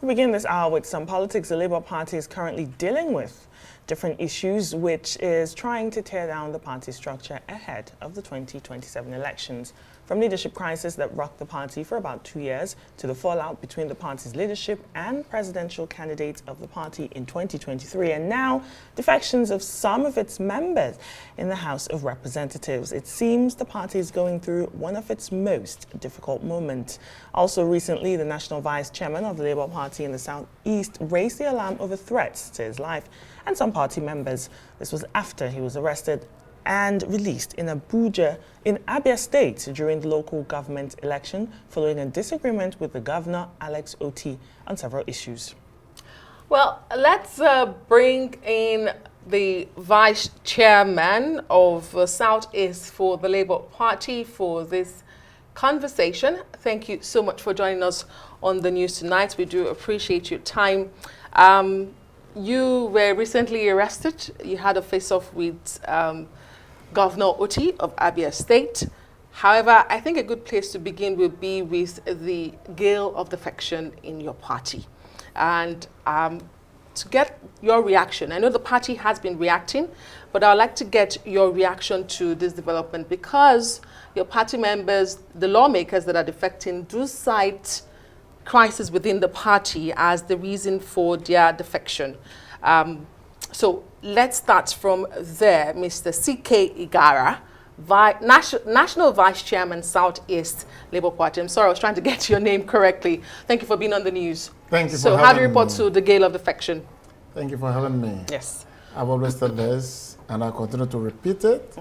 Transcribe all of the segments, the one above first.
We begin this hour with some politics. The Labour Party is currently dealing with different issues, which is trying to tear down the party structure ahead of the 2027 elections. From leadership crisis that rocked the party for about 2 years to the fallout between the party's leadership and presidential candidates of the party in 2023, and now defections of some of its members in the House of Representatives. It seems the party is going through one of its most difficult moments. Also recently, the national vice chairman of the Labour Party in the Southeast raised the alarm over threats to his life and some party members. This was after he was arrested and released in Abuja, in Abia State, during the local government election, following a disagreement with the governor, Alex Oti, on several issues. Well, let's bring in the vice chairman of Southeast for the Labour Party for this conversation. Thank you so much for joining us on the news tonight. We do appreciate your time. You were recently arrested. You had a face-off with Governor Oti of Abia State. However, I think a good place to begin will be with the gale of defection in your party. And to get your reaction, I know the party has been reacting, but I'd like to get your reaction to this development because your party members, the lawmakers that are defecting, do cite crisis within the party as the reason for their defection. So let's start from there, Mr. C.K. Igara, National Vice Chairman, Southeast Labour Party. I'm sorry, I was trying to get your name correctly. Thank you for being on the news. Thank you for having me. So how do you report to the gale of defection? Thank you for having me. Yes. I've always said this, and I'll continue to repeat it.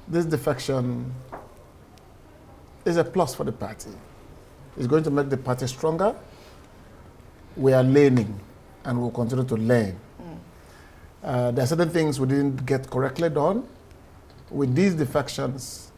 This defection is a plus for the party. It's going to make the party stronger. We are learning, and we'll continue to learn. There are certain things we didn't get correctly done. With these defections,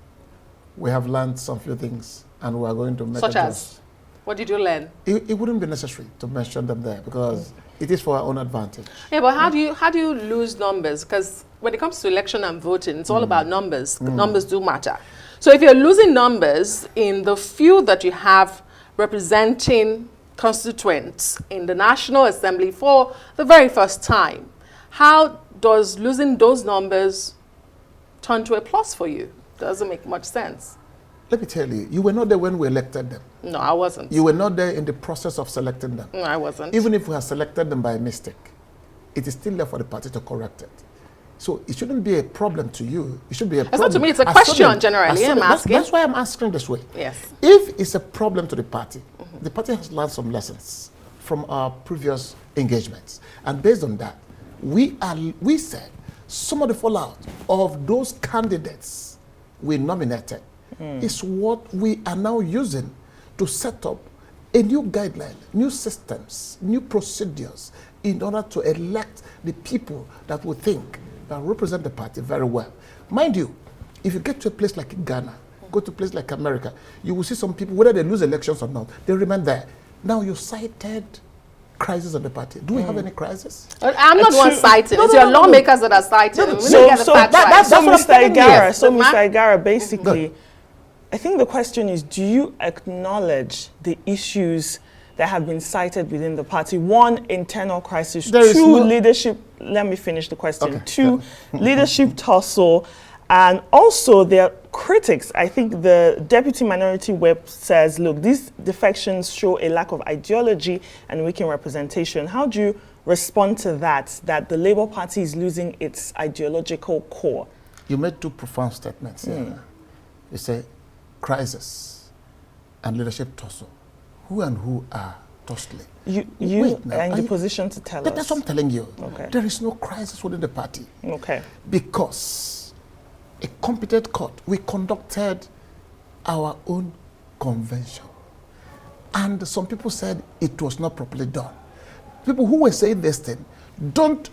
we have learned some few things, and we are going to make Such as? What did you learn? It wouldn't be necessary to mention them there because it is for our own advantage. Yeah, but how do you lose numbers? Because when it comes to election and voting, it's all about numbers. Numbers do matter. So if you're losing numbers in the few that you have representing constituents in the National Assembly for the very first time, how does losing those numbers turn to a plus for you? Doesn't make much sense. Let me tell you, you were not there when we elected them. No, I wasn't. You were not there in the process of selecting them. No, I wasn't. Even if we had selected them by mistake, it is still there for the party to correct it. So it shouldn't be a problem to you. It should be a problem. It's not to me, it's a question generally. I'm asking. That's why I'm asking this way. Yes. If it's a problem to the party has learned some lessons from our previous engagements. And based on that, we said some of the fallout of those candidates we nominated is what we are now using to set up a new guideline, new systems, new procedures in order to elect the people that we think that represent the party very well. Mind you, if you get to a place like Ghana, go to a place like America, you will see some people, whether they lose elections or not, they remain there. Now you cited crisis of the party. Do we have any crisis? I'm not the one citing. It's your lawmakers that are citing. So Mr. Igara, Mr. Igara, basically, I think the question is, do you acknowledge the issues that have been cited within the party? One, internal crisis. Two, leadership. Let me finish the question. Okay. Two, leadership tussle. And also, there are critics. I think the Deputy Minority Whip says, look, these defections show a lack of ideology and weakened representation. How do you respond to that the Labour Party is losing its ideological core? You made two profound statements. You say crisis and leadership tussle. Who and who are tussling? You are in the position to tell us. That's what I'm telling you. Okay. There is no crisis within the party. Okay. Because a competent court, we conducted our own convention. And some people said it was not properly done. People who were saying this thing don't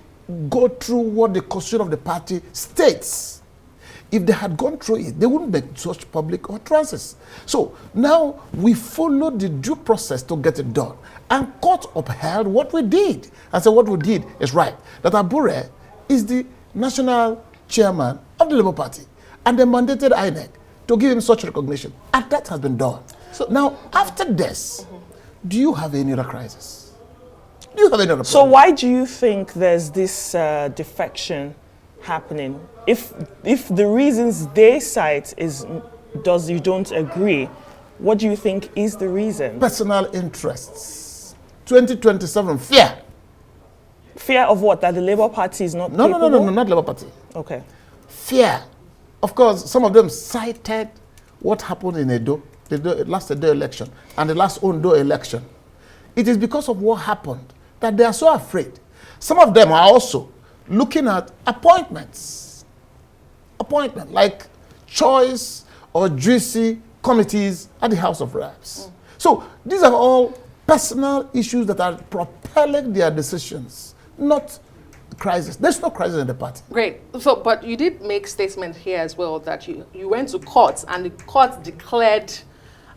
go through what the constitution of the party states. If they had gone through it, they wouldn't make such public utterances. So now we follow the due process to get it done. And court upheld what we did. And so what we did is right. That Abure is the national chairman of the Labour Party. And they mandated INEC to give him such recognition. And that has been done. So now, after this, do you have any other crisis? Do you have any other So problem? why do you think there's this defection happening? If the reasons they cite you don't agree, what do you think is the reason? Personal interests. 2027, fear. Fear of what? That the Labour Party is not No, capable? not Labour Party. Okay. Fear. Of course, some of them cited what happened in the last Edo election and the last Ondo election. It is because of what happened that they are so afraid. Some of them are also looking at appointments. Appointment, like choice or juicy committees at the House of Reps. So these are all personal issues that are propelling their decisions, not crisis. There's no crisis in the party. Great. So, but you did make statement here as well that you went to court and the court declared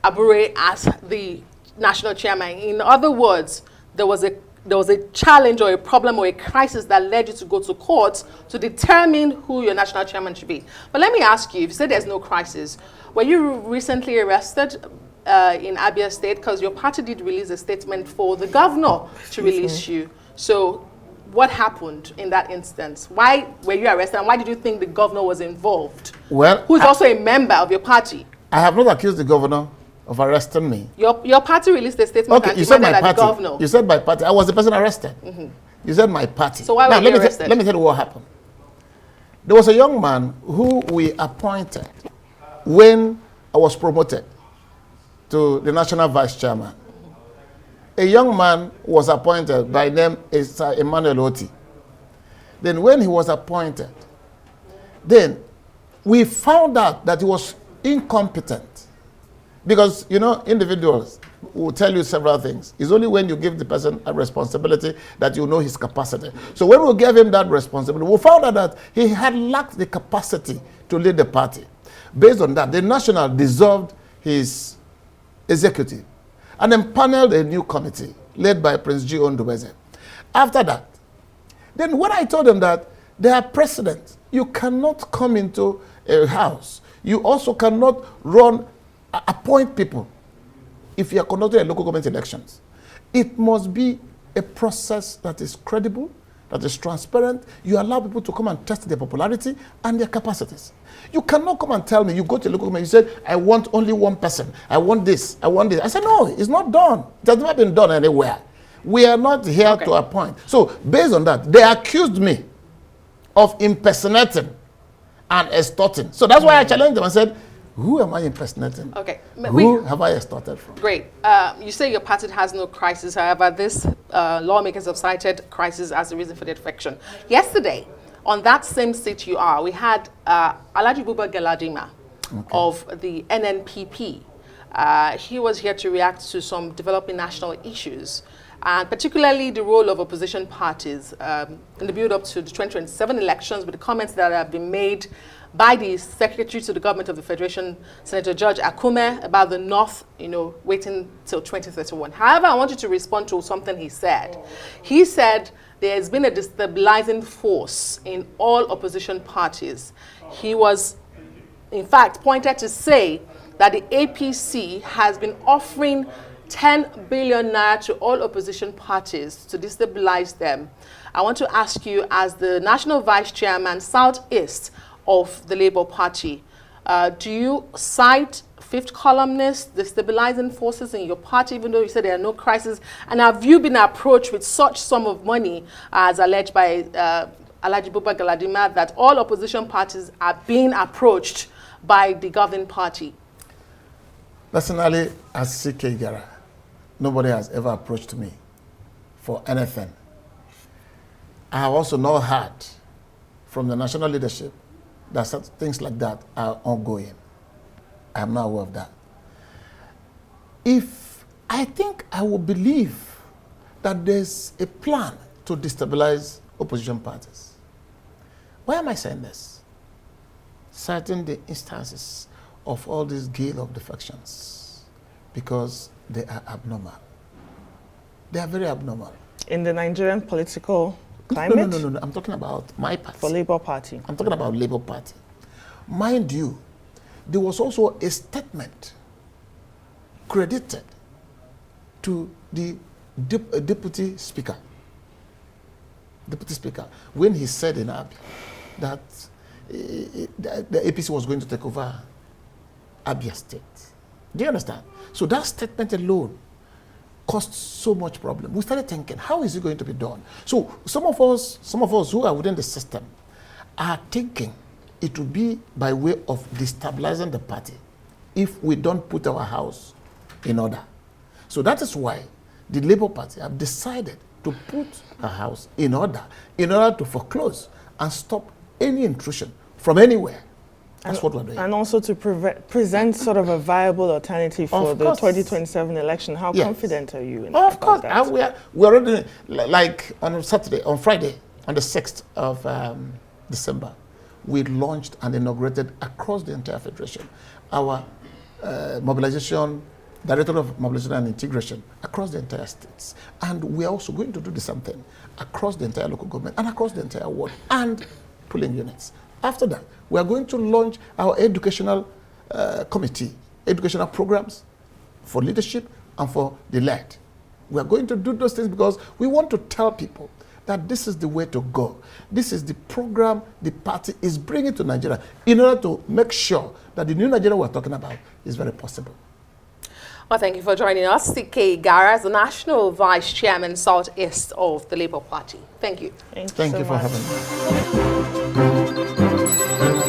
Abure as the national chairman. In other words, there was a challenge or a problem or a crisis that led you to go to court to determine who your national chairman should be. But let me ask you, if you said there's no crisis, were you recently arrested in Abia State? Because your party did release a statement for the governor to release you. So what happened in that instance? Why were you arrested and why did you think the governor was involved? Well, who is also a member of your party? I have not accused the governor of arresting me. Your party released a statement Okay, and you said demanded my that the party. governor. You said my party. I was the person arrested. You said my party. So why were you arrested? Let me tell you what happened. There was a young man who we appointed when I was promoted to the national vice chairman. A young man was appointed by name is Emmanuel Oti. Then when he was appointed, then we found out that he was incompetent. Because, you know, individuals will tell you several things. It's only when you give the person a responsibility that you know his capacity. So when we gave him that responsibility, we found out that he had lacked the capacity to lead the party. Based on that, the National dissolved his executive and then paneled a new committee led by Prince G. Onduweze. After that, then when I told them that there are precedents, you cannot come into a house. You also cannot appoint people if you are conducting a local government elections. It must be a process that is credible, that is transparent. You allow people to come and test their popularity and their capacities. You cannot come and tell me, you go to a local government, you say, I want only one person. I want this. I want this. I said, no, it's not done. It has never been done anywhere. We are not here to appoint. So based on that, they accused me of impersonating and extorting. So that's why I challenged them and said, who am I impersonating? Okay. Who have I extorted from? Great. You say your party has no crisis. However, this lawmakers have cited crisis as the reason for the defection. Yesterday, on that same seat you are, we had Alhaji Buba Galadima of the NNPP. He was here to react to some developing national issues, and particularly the role of opposition parties in the build-up to the 2027 elections, with the comments that have been made by the Secretary to the Government of the Federation, Senator George Akume, about the North, waiting till 2031. However, I want you to respond to something he said. He said there has been a destabilizing force in all opposition parties. He was, in fact, pointed to say that the APC has been offering 10 billion naira to all opposition parties to destabilize them. I want to ask you, as the National Vice Chairman, Southeast of the Labour Party, do you cite fifth columnists, destabilizing forces in your party, even though you said there are no crises? And have you been approached with such sum of money, as alleged by Alhaji Buba Galadima, that all opposition parties are being approached by the governing party? Personally, as CK Igara, nobody has ever approached me for anything. I have also not heard from the national leadership that such things like that are ongoing. I am not aware of that. If I think I will believe that there's a plan to destabilize opposition parties. Why am I saying this? Citing the instances of all these gale of defections, because they are abnormal. They are very abnormal. In the Nigerian political climate? No. I'm talking about my party. For Labour Party. I'm talking about Labour Party. Mind you, there was also a statement credited to the deputy speaker, when he said in Abia that the APC was going to take over Abia State. Do you understand? So that statement alone caused so much problem. We started thinking, how is it going to be done? So some of us who are within the system are thinking it will be by way of destabilizing the party if we don't put our house in order. So that is why the Labour Party have decided to put our house in order to foreclose and stop any intrusion from anywhere. That's what we're doing. And also to present sort of a viable alternative for the 2027 election. How confident are you in Of course. that? We're already, like on Friday, on the 6th of December, we launched and inaugurated across the entire Federation our mobilization, Director of Mobilization and Integration across the entire states. And we are also going to do the same thing across the entire local government and across the entire world and polling units. After that, we are going to launch our educational committee, educational programs for leadership and for the led. We are going to do those things because we want to tell people that this is the way to go. This is the program the party is bringing to Nigeria in order to make sure that the new Nigeria we're talking about is very possible. Well, thank you for joining us. CK Igara is the National Vice Chairman Southeast of the Labour Party. Thank you. Thank you for having me.